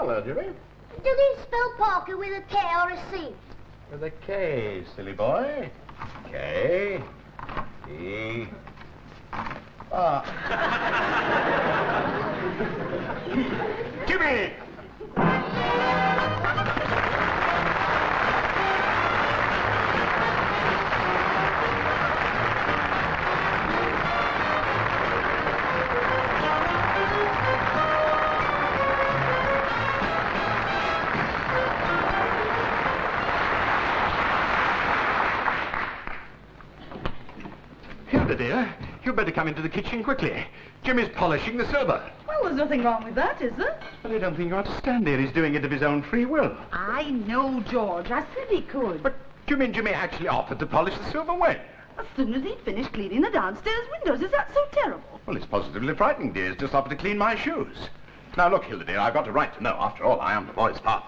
Hello, Jimmy. Do they spell Parker with a K or a C? With a K, silly boy. K. E. Ah. Jimmy! Hilda, dear, you'd better come into the kitchen quickly. Jimmy's polishing the silver. Well, there's nothing wrong with that, is there? But I don't think you understand, dear. He's doing it of his own free will. I know, George. I said he could. But you mean Jimmy actually offered to polish the silver when? As soon as he'd finished cleaning the downstairs windows. Is that so terrible? Well, it's positively frightening, dear. He's just offered to clean my shoes. Now, look, Hilda, dear, I've got a right to know. After all, I am the boy's father.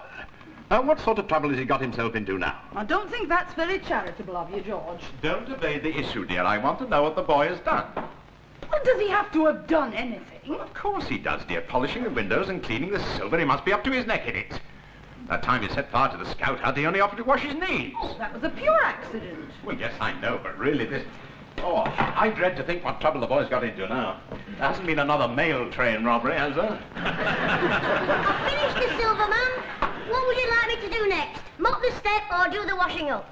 Now, what sort of trouble has he got himself into now? I don't think that's very charitable of you, George. Don't evade the issue, dear. I want to know what the boy has done. Well, does he have to have done anything? Well, of course he does, dear. Polishing the windows and cleaning the silver, he must be up to his neck in it. That time he set fire to the scout hut, he only offered to wash his knees. That was a pure accident. Well, yes, I know, but really this... Oh, I dread to think what trouble the boy's got into now. There hasn't been another mail train robbery, has there? I've finished the silver, Mum. What would you like me to do next? Mop the step or do the washing up?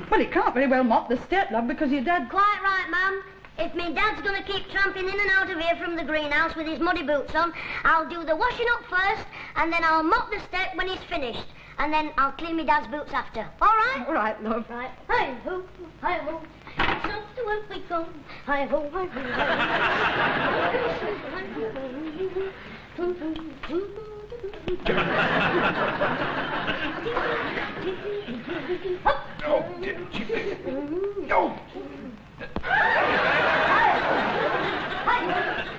Well, he can't very well mop the step, love, because your dad... Quite right, Mum. If me dad's going to keep tramping in and out of here from the greenhouse with his muddy boots on, I'll do the washing up first, and then I'll mop the step when he's finished. And then I'll clean me dad's boots after. All right? All right, love. Right. Hi-ho, hi-ho. It's off to work we go. Hi-ho, hi-ho, hi-ho. Oh, didn't you? No.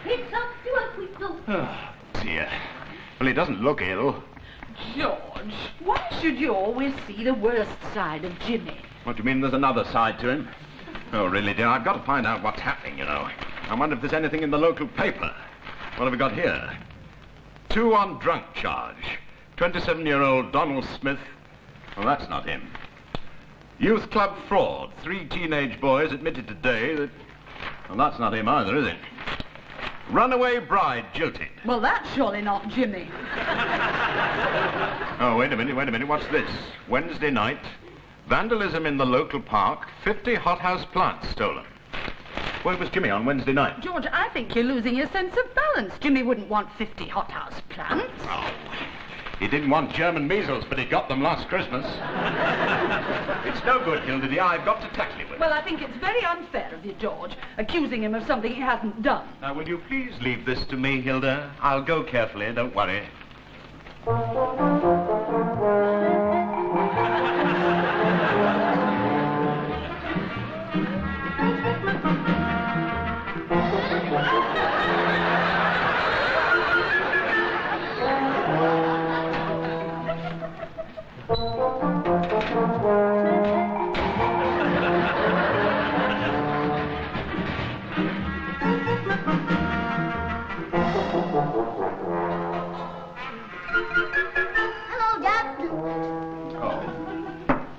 It's off to work we go. Oh, dear. Well, he doesn't look ill. George, why should you always see the worst side of Jimmy? What do you mean there's another side to him? Oh, really, dear, I've got to find out what's happening, you know. I wonder if there's anything in the local paper. What have we got here? 2 on drunk charge. 27-year-old Donald Smith. Well, that's not him. Youth club fraud. 3 teenage boys admitted today that... Well, that's not him either, is it? Runaway bride jilted. Well, that's surely not Jimmy. Oh, wait a minute. What's this? Wednesday night. Vandalism in the local park. 50 hothouse plants stolen. Where was Jimmy on Wednesday night? George, I think you're losing your sense of balance. Jimmy wouldn't want 50 hothouse plants. Oh, he didn't want German measles, but he got them last Christmas. It's no good, Hilda, dear. I've got to tackle him with it. Well, I think it's very unfair of you, George, accusing him of something he hasn't done. Now, will you please leave this to me, Hilda? I'll go carefully, don't worry.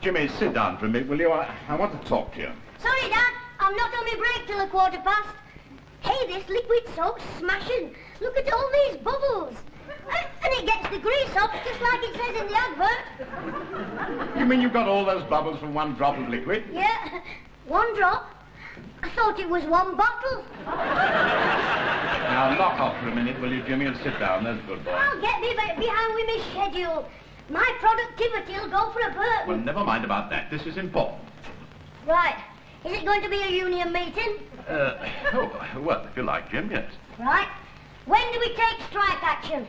Jimmy, sit down for a minute, will you? I want to talk to you. Sorry, Dad. I'm not on my break till 1:15. Hey, this liquid soap's smashing. Look at all these bubbles. And it gets the grease off, just like it says in the advert. You mean you got all those bubbles from one drop of liquid? Yeah, 1 drop. I thought it was 1 bottle. Now, knock off for a minute, will you, Jimmy, and sit down. There's a good boy. I'll get me behind with my schedule. My productivity will go for a bird. Well, never mind about that. This is important. Right. Is it going to be a union meeting? Well, if you like, Jim, yes. Right. When do we take strike action?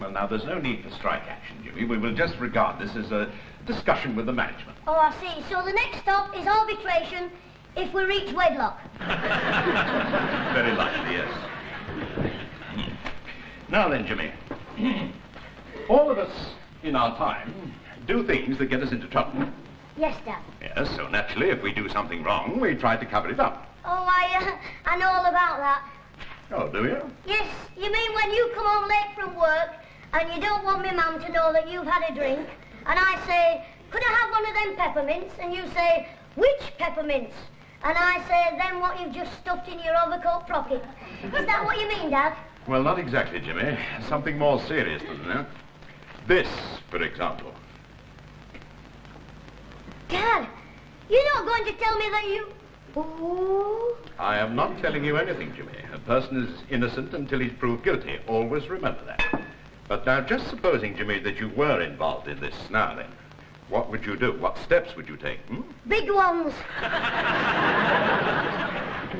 Well, now, there's no need for strike action, Jimmy. We will just regard this as a discussion with the management. Oh, I see. So the next stop is arbitration if we reach wedlock. Very likely, yes. Now then, Jimmy. All of us, in our time, do things that get us into trouble. Yes, Dad. Yes, so naturally, if we do something wrong, we try to cover it up. Oh, I know all about that. Oh, do you? Yes, you mean when you come home late from work and you don't want me mum to know that you've had a drink, and I say, could I have one of them peppermints? And you say, which peppermints? And I say, them what you've just stuffed in your overcoat pocket. Is that what you mean, Dad? Well, not exactly, Jimmy. Something more serious than that. This, for example. Dad, you're not going to tell me that you... Ooh. I am not telling you anything, Jimmy. A person is innocent until he's proved guilty. Always remember that. But now, just supposing, Jimmy, that you were involved in this now then, what would you do? What steps would you take? Big ones.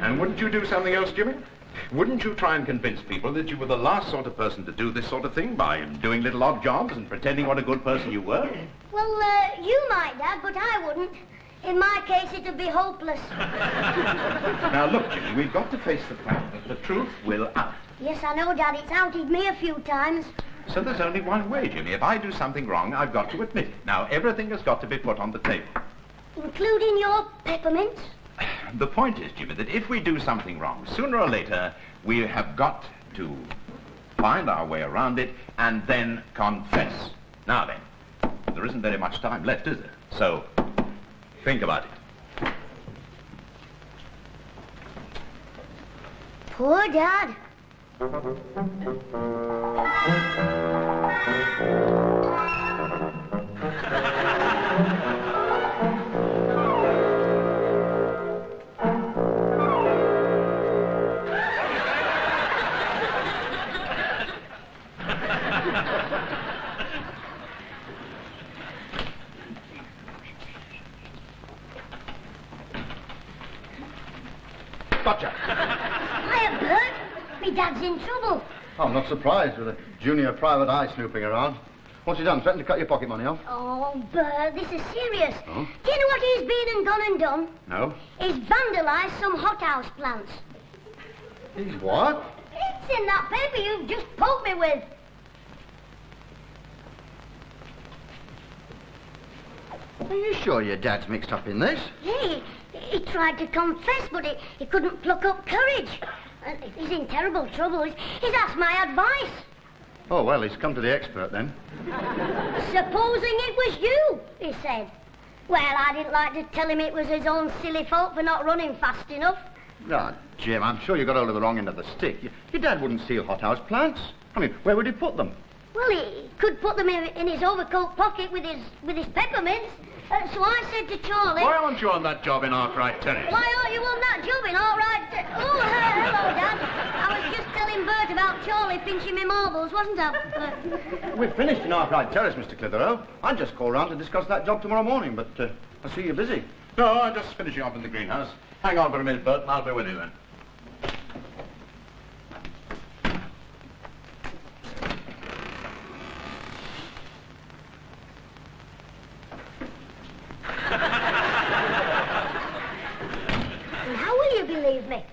And wouldn't you do something else, Jimmy? Wouldn't you try and convince people that you were the last sort of person to do this sort of thing by doing little odd jobs and pretending what a good person you were? Well, you might, Dad, but I wouldn't. In my case, it'd be hopeless. Now, look, Jimmy, we've got to face the fact that the truth will out. Yes, I know, Dad. It's outed me a few times. So there's only one way, Jimmy. If I do something wrong, I've got to admit it. Now, everything has got to be put on the table. Including your peppermints? The point is, Jimmy, that if we do something wrong, sooner or later, we have got to find our way around it and then confess. Now then, there isn't very much time left, is there? So, think about it. Poor Dad. Gotcha. Hiya, Bert. Me Dad's in trouble. I'm not surprised with a junior private eye snooping around. What's he done? Threatened to cut your pocket money off? Oh, Bert, this is serious. Oh? Do you know what he's been and gone and done? No. He's vandalised some hothouse plants. He's what? It's in that paper you've just poked me with. Are you sure your dad's mixed up in this? Yeah, he tried to confess, but he couldn't pluck up courage. He's in terrible trouble. He's asked my advice. Oh, well, he's come to the expert then. Supposing it was you, he said. Well, I didn't like to tell him it was his own silly fault for not running fast enough. Ah, Jim, I'm sure you got hold of the wrong end of the stick. Your dad wouldn't steal hothouse plants. I mean, where would he put them? Well, he could put them in his overcoat pocket with his peppermints. So I said to Charlie... Why aren't you on that job in Arkwright Terrace? Why aren't you on that job in Arkwright? Oh, hello, Dad. I was just telling Bert about Charlie pinching me marbles, wasn't I? We've finished in Arkwright Terrace, Mr. Clitheroe. I just called round to discuss that job tomorrow morning, but I see you're busy. No, I'm just finishing off in the greenhouse. Hang on for a minute, Bert, and I'll be with you then. Believe me.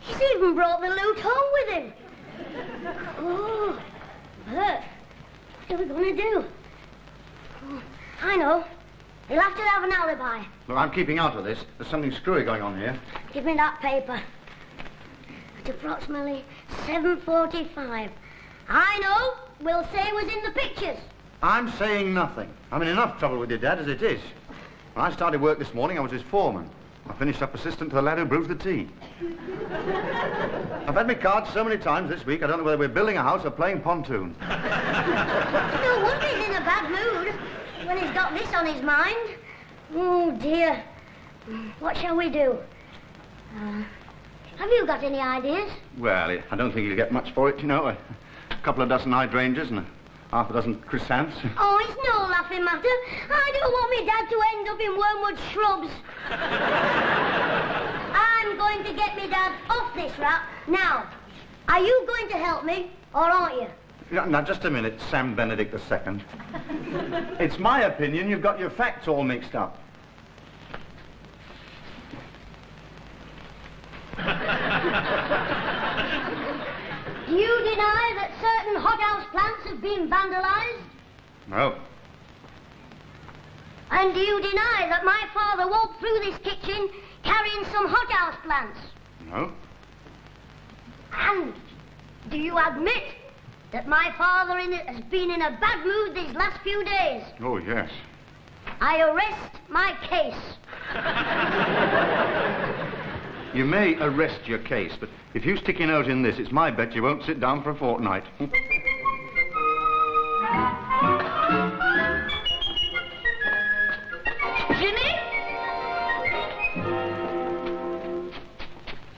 He's even brought the loot home with him. Oh, Bert, what are we going to do? Oh, I know. He'll have to have an alibi. Look, I'm keeping out of this. There's something screwy going on here. Give me that paper. At approximately 7:45. I know. We'll say it was in the pictures. I'm saying nothing. I'm in enough trouble with your dad as it is. When I started work this morning, I was his foreman. I finished up assistant to the lad who brews the tea. I've had my cards so many times this week, I don't know whether we're building a house or playing pontoon. No wonder he's in a bad mood when he's got this on his mind. Oh, dear. What shall we do? Have you got any ideas? Well, I don't think you'll get much for it, you know. A couple of dozen hydrangeas and half a dozen chrysanths. Oh, it's no laughing matter. I don't want me dad to end up in Wormwood Shrubs. I'm going to get me dad off this rap now. Are you going to help me, or aren't you? Now, just a minute, Sam Benedict II. It's my opinion you've got your facts all mixed up. Do you deny that certain hothouse plants have been vandalized? No. And do you deny that my father walked through this kitchen carrying some hothouse plants? No. And do you admit that my father has been in a bad mood these last few days. Oh, yes. I arrest my case. You may arrest your case, but if you stick your nose in this, it's my bet you won't sit down for a fortnight. Jimmy?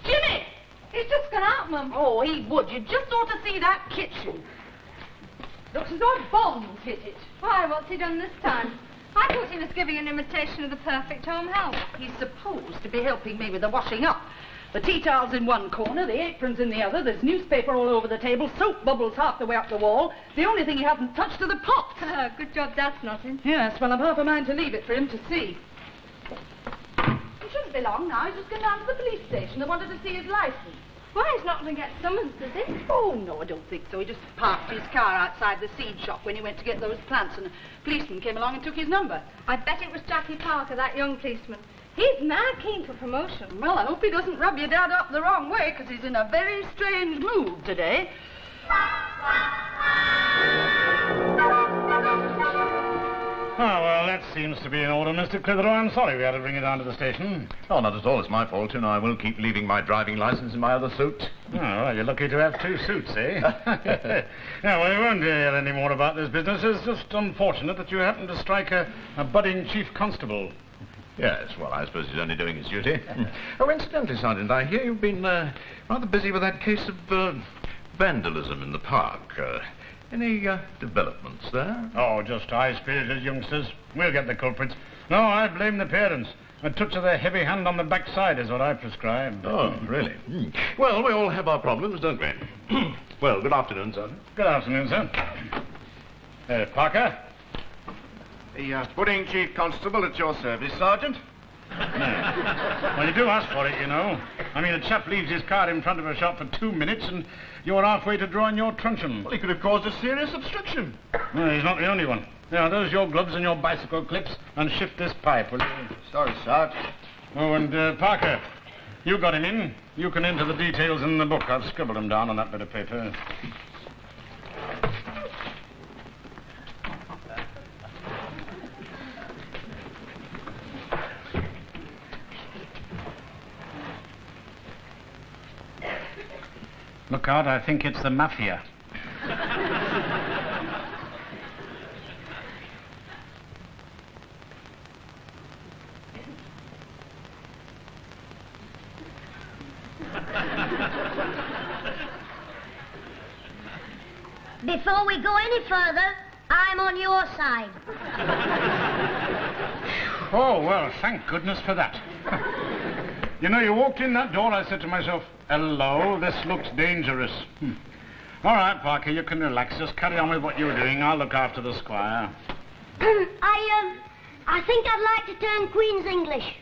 Jimmy! He's just gone out, Mum. Oh, he would. You just ought to see that kitchen. Looks as though bombs hit it. Why, what's he done this time? I thought he was giving an imitation of the perfect home help. He's supposed to be helping me with the washing up. The tea towels in one corner, the aprons in the other, there's newspaper all over the table, soap bubbles half the way up the wall. The only thing he hasn't touched are the pots. Good job Dad's not in. Yes, well, I'm half a mind to leave it for him to see. He shouldn't be long now. He's just gone down to the police station. They wanted to see his license. Why, he's not going to get summoned, is he? Oh, no, I don't think so. He just parked his car outside the seed shop when he went to get those plants, and a policeman came along and took his number. I bet it was Jackie Parker, that young policeman. He's mad keen for promotion. Well, I hope he doesn't rub your dad up the wrong way, because he's in a very strange mood today. Oh, well, that seems to be in order, Mr. Clitheroe. I'm sorry we had to bring you down to the station. Oh, not at all. It's my fault, and I will keep leaving my driving license in my other suit. Oh, well, you're lucky to have two suits, eh? Yeah, well, we won't hear any more about this business. It's just unfortunate that you happened to strike a budding chief constable. Yes, well, I suppose he's only doing his duty. Oh, incidentally, Sergeant, I hear you've been rather busy with that case of vandalism in the park. Any developments there? Oh, just high-spirited youngsters. We'll get the culprits. No, I blame the parents. A touch of their heavy hand on the backside is what I prescribe. Oh, really? Well, we all have our problems, don't we? Well, good afternoon, Sergeant. Good afternoon, sir. Parker? The pudding chief constable at your service, Sergeant. No. Well, you do ask for it, you know. I mean, a chap leaves his car in front of a shop for 2 minutes and you're halfway to drawing your truncheon. Well, he could have caused a serious obstruction. No, he's not the only one. Now, those your gloves and your bicycle clips, and shift this pipe, will you? Sorry, Sarge. Oh, and Parker, you got him in. You can enter the details in the book. I've scribbled them down on that bit of paper. Look out, I think it's the mafia. Before we go any further, I'm on your side. Oh, well, thank goodness for that. You know, you walked in that door, I said to myself, hello, this looks dangerous. All right, Parker, you can relax. Just carry on with what you're doing. I'll look after the squire. I think I'd like to turn Queen's English.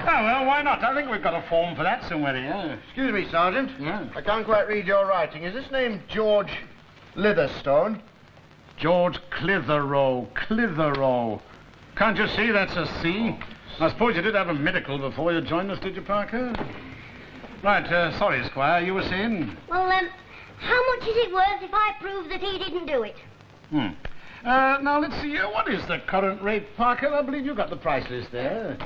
Oh, well, why not? I think we've got a form for that somewhere here. Excuse me, Sergeant. Yeah. I can't quite read your writing. Is this name George Litherstone? George Clitheroe. Clitheroe. Can't you see that's a C? I suppose you did have a medical before you joined us, did you, Parker? Right, sorry, Squire, you were saying? Well, how much is it worth if I prove that he didn't do it? Now, let's see, what is the current rate, Parker? I believe you got the price list there.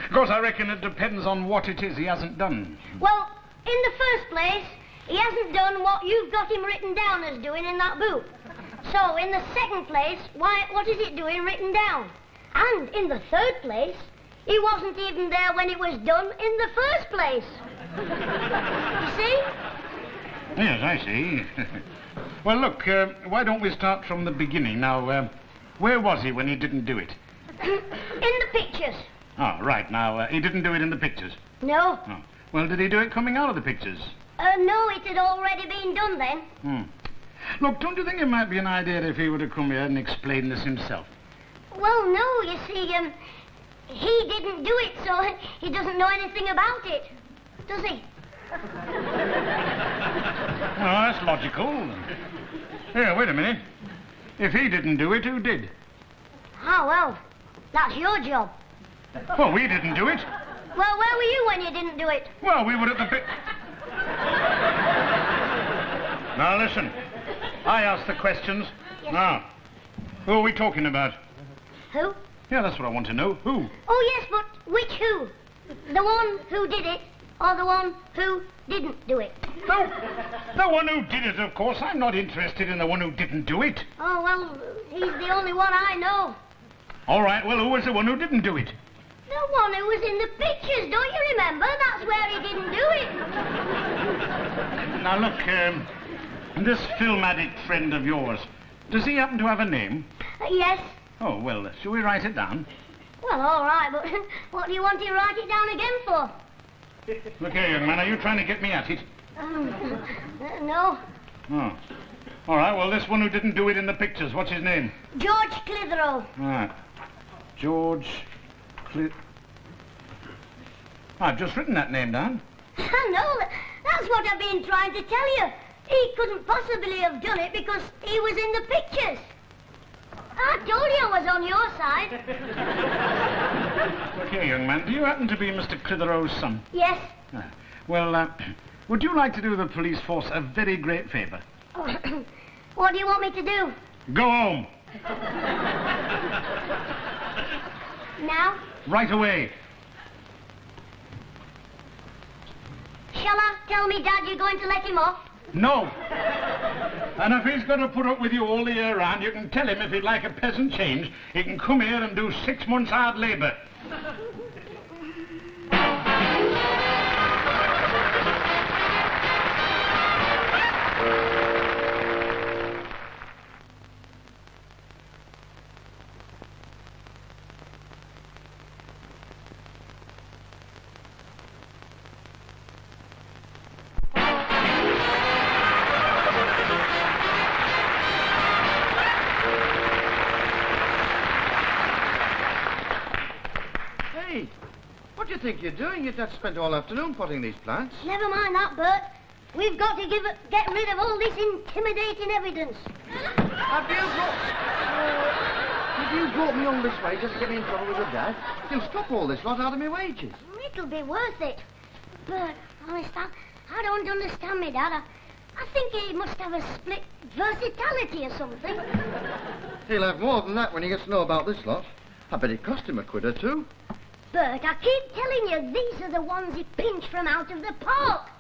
Of course, I reckon it depends on what it is he hasn't done. Well, in the first place, he hasn't done what you've got him written down as doing in that book. So, in the second place, what is it doing written down? And in the third place, he wasn't even there when it was done in the first place. You see? Yes, I see. Well, look, why don't we start from the beginning? Now, where was he when he didn't do it? In the pictures. Oh, right. Now, he didn't do it in the pictures? No. Oh. Well, did he do it coming out of the pictures? No, it had already been done then. Look, don't you think it might be an idea if he were to come here and explain this himself? Well, no, you see, he didn't do it, so he doesn't know anything about it, does he? Oh, that's logical. Here, wait a minute. If he didn't do it, who did? Oh, well, that's your job. Well, we didn't do it. Well, where were you when you didn't do it? Well, we were at the Now, listen. I asked the questions. Yes. Now, who are we talking about? Who? Yeah, that's what I want to know. Who? Oh, yes, but which who? The one who did it or the one who didn't do it? The one who did it, of course. I'm not interested in the one who didn't do it. Oh, well, he's the only one I know. All right, well, who was the one who didn't do it? The one who was in the pictures, don't you remember? That's where he didn't do it. Now, look, this film addict friend of yours, does he happen to have a name? Yes. Oh, well, shall we write it down? Well, all right, but what do you want to write it down again for? Look here, young man, are you trying to get me at it? No. Oh. All right, well, this one who didn't do it in the pictures, what's his name? George Clitheroe. Right. George I've just written that name down. I know. That's what I've been trying to tell you. He couldn't possibly have done it because he was in the pictures. I told you I was on your side. Look here, young man, do you happen to be Mr. Clitheroe's son? Yes. Ah. Well, would you like to do the police force a very great favour? What do you want me to do? Go home. Now? Right away. Shall I tell me Dad you're going to let him off? No. And if he's going to put up with you all the year round, you can tell him if he'd like a peasant change, he can come here and do 6 months hard labour. Hey, what do you think you're doing? You've just spent all afternoon potting these plants. Never mind that, Bert. We've got to get rid of all this intimidating evidence. Have you brought me all this way just to get me in trouble with your dad? You'll stop all this lot out of my wages. It'll be worth it. Bert, honest, I don't understand me, Dad. I think he must have a split versatility or something. He'll have more than that when he gets to know about this lot. I bet it cost him a quid or two. Bert, I keep telling you, these are the ones he pinched from out of the park.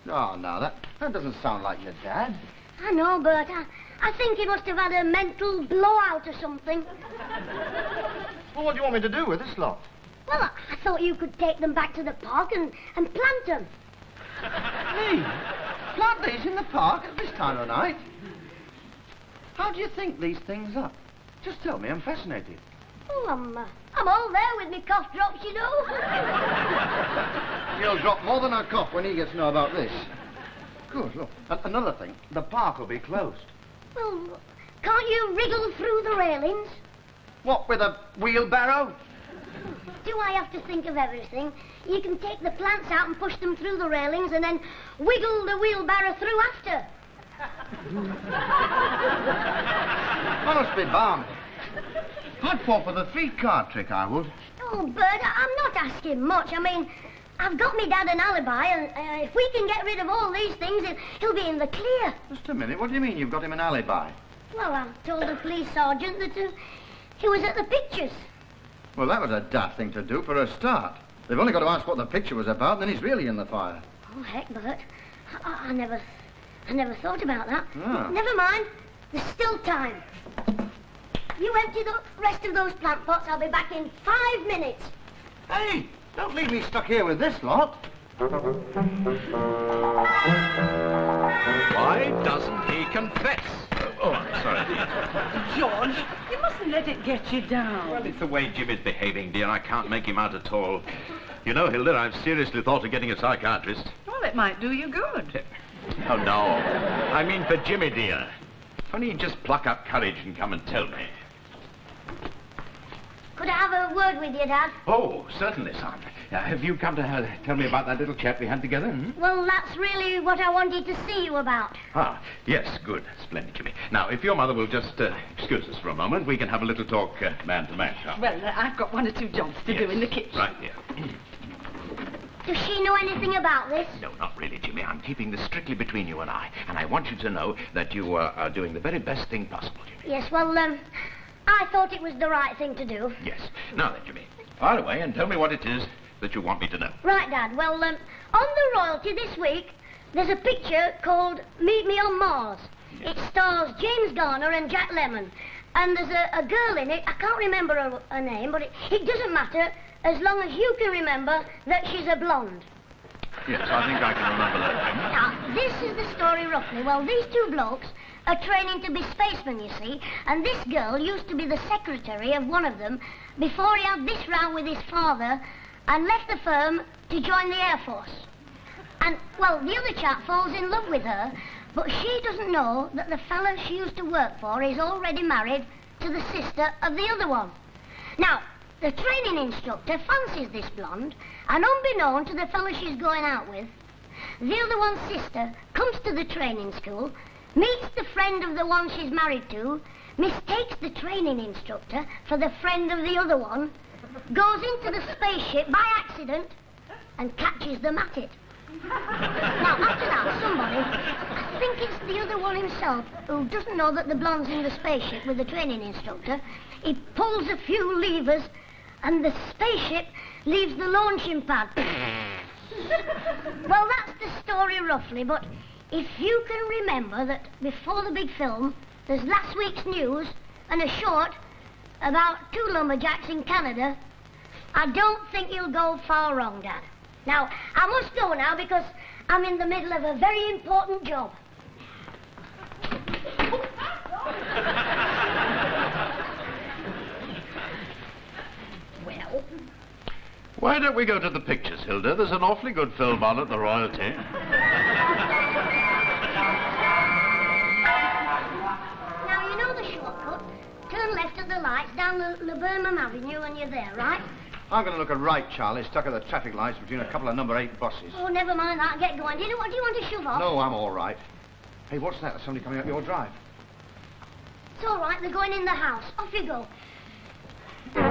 Oh, no, that doesn't sound like your dad. I know, Bert. I think he must have had a mental blowout or something. Well, what do you want me to do with this lot? Well, I thought you could take them back to the park and plant them. Me? Plant these in the park at this time of night? How do you think these things up? Just tell me, I'm fascinated. Oh, I'm all there with me cough drops, you know. He'll drop more than a cough when he gets to know about this. Good, look. Another thing, the park will be closed. Well, can't you wriggle through the railings? What, with a wheelbarrow? Do I have to think of everything? You can take the plants out and push them through the railings and then wiggle the wheelbarrow through after. I must be balmy. I'd fall for the feed cart trick, I would. Oh, Bert, I'm not asking much. I mean, I've got me dad an alibi, and if we can get rid of all these things, he'll be in the clear. Just a minute, what do you mean you've got him an alibi? Well, I told the police sergeant that he was at the pictures. Well, that was a daft thing to do for a start. They've only got to ask what the picture was about, then he's really in the fire. Oh, heck, Bert. I never thought about that. Ah. Never mind. There's still time. You empty the rest of those plant pots. I'll be back in 5 minutes. Hey, don't leave me stuck here with this lot. Why doesn't he confess? Oh, I'm sorry, dear. George, you mustn't let it get you down. Well, it's the way Jim is behaving, dear. I can't make him out at all. You know, Hilda, I've seriously thought of getting a psychiatrist. Well, it might do you good. Oh, no. I mean for Jimmy, dear. Only he'd just pluck up courage and come and tell me. Could I have a word with you, Dad? Oh, certainly, son. Have you come to tell me about that little chat we had together? Hmm? Well, that's really what I wanted to see you about. Ah, yes, good. Splendid, Jimmy. Now, if your mother will just excuse us for a moment, we can have a little talk man to man, shall we? Well, I've got 1 or 2 jobs to do in the kitchen. Right, dear. Does she know anything about this? No, not really, Jimmy. I'm keeping this strictly between you and I. And I want you to know that you are doing the very best thing possible, Jimmy. Yes, well, I thought it was the right thing to do. Yes. Now then, Jimmy, fire away and tell me what it is that you want me to know. Right, Dad. Well, on the royalty this week, there's a picture called Meet Me on Mars. It stars James Garner and Jack Lemmon. And there's a girl in it. I can't remember her name, but it doesn't matter as long as you can remember that she's a blonde. Yes, I think I can remember that, Jimmy. Now, this is the story roughly. Well, these two blokes are training to be spacemen, you see, and this girl used to be the secretary of one of them before he had this row with his father and left the firm to join the Air Force. And, well, the other chap falls in love with her, but she doesn't know that the fella she used to work for is already married to the sister of the other one. Now, the training instructor fancies this blonde, and unbeknown to the fella she's going out with, the other one's sister comes to the training school, meets the friend of the one she's married to, mistakes the training instructor for the friend of the other one, goes into the spaceship by accident, and catches them at it. Now, after that, somebody, I think it's the other one himself, who doesn't know that the blonde's in the spaceship with the training instructor, he pulls a few levers, and the spaceship leaves the launching pad. Well, that's the story roughly, but if you can remember that before the big film, there's last week's news and a short about two lumberjacks in Canada, I don't think you'll go far wrong, Dad. Now, I must go now because I'm in the middle of a very important job. Well? Why don't we go to the pictures, Hilda? There's an awfully good film on at the royalty. Now, you know the shortcut. Turn left at the lights down the Laburnum Avenue and you're there, right? I'm going to look at right, Charlie, stuck at the traffic lights between a couple of number 8 buses. Oh, never mind that. Get going. Do you want to shove off? No, I'm all right. Hey, what's that? There's somebody coming up your drive. It's all right. They're going in the house. Off you go. Good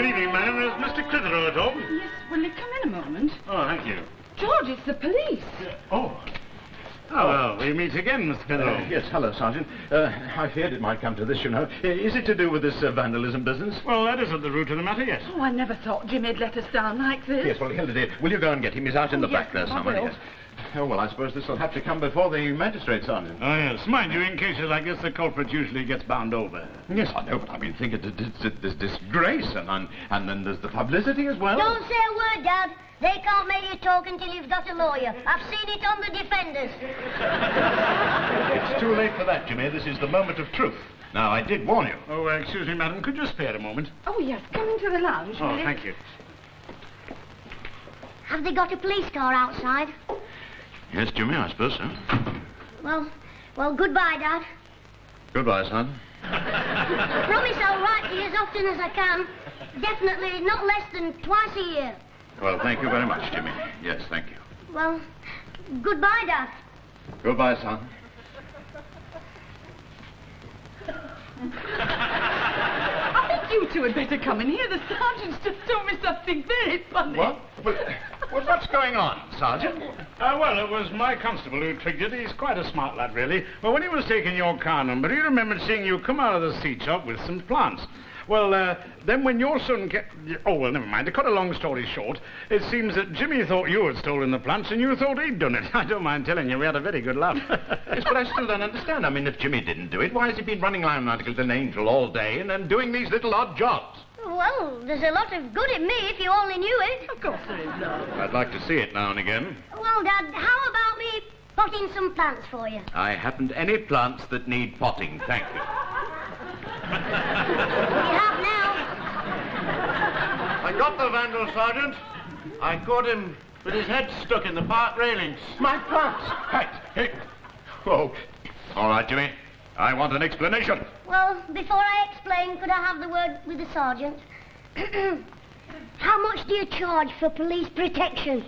evening, madam. Is Mr. Clitheroe at home? Yes, will you come in a moment? Oh, thank you. George, it's the police. Oh, well, we meet again, Mr. Clitheroe. Yes, hello, Sergeant. I feared it might come to this, you know. Is it to do with this vandalism business? Well, that isn't the root of the matter, yes. Oh, I never thought Jimmy'd let us down like this. Yes, well, Hilda, dear, will you go and get him? He's out in the yes, back there I somewhere. will. Yes. Oh, well, I suppose this will have to come before the magistrate, Sergeant. Oh, yes. Mind you, in cases like this, the culprit usually gets bound over. Yes, I know, but I mean, think of this disgrace, and then there's the publicity as well. Don't say a word, Dad. They can't make you talk until you've got a lawyer. I've seen it on the defenders. It's too late for that, Jimmy. This is the moment of truth. Now, I did warn you. Oh, excuse me, madam. Could you spare a moment? Oh, yes, come into the lounge, Oh, will you? thank you. Have they got a police car outside? Yes, Jimmy, I suppose so. Well, goodbye, Dad. Goodbye, son. Promise I'll write to you as often as I can. Definitely not less than twice a year. Well, thank you very much, Jimmy. Yes, thank you. Well, goodbye, Dad. Goodbye, son. I think you two had better come in here. The sergeant's just told me something very funny. What? Well, what's going on, Sergeant? Well, it was my constable who triggered. He's quite a smart lad, really. Well, when he was taking your car number, he remembered seeing you come out of the seed shop with some plants. Well, then when your son oh, well, never mind. To cut a long story short, it seems that Jimmy thought you had stolen the plants and you thought he'd done it. I don't mind telling you, we had a very good laugh. Yes, but I still don't understand. I mean, if Jimmy didn't do it, why has he been running around like an angel all day and then doing these little odd jobs? Well, there's a lot of good in me if you only knew it. Of course there is, love. I'd like to see it now and again. Well, Dad, how about me potting some plants for you? I haven't any plants that need potting, thank you. You have now. I got the vandal, Sergeant. I caught him with his head stuck in the park railings. My plants! Hey. Oh, all right, Jimmy. I want an explanation. Well, before I explain, could I have the word with the sergeant? How much do you charge for police protection?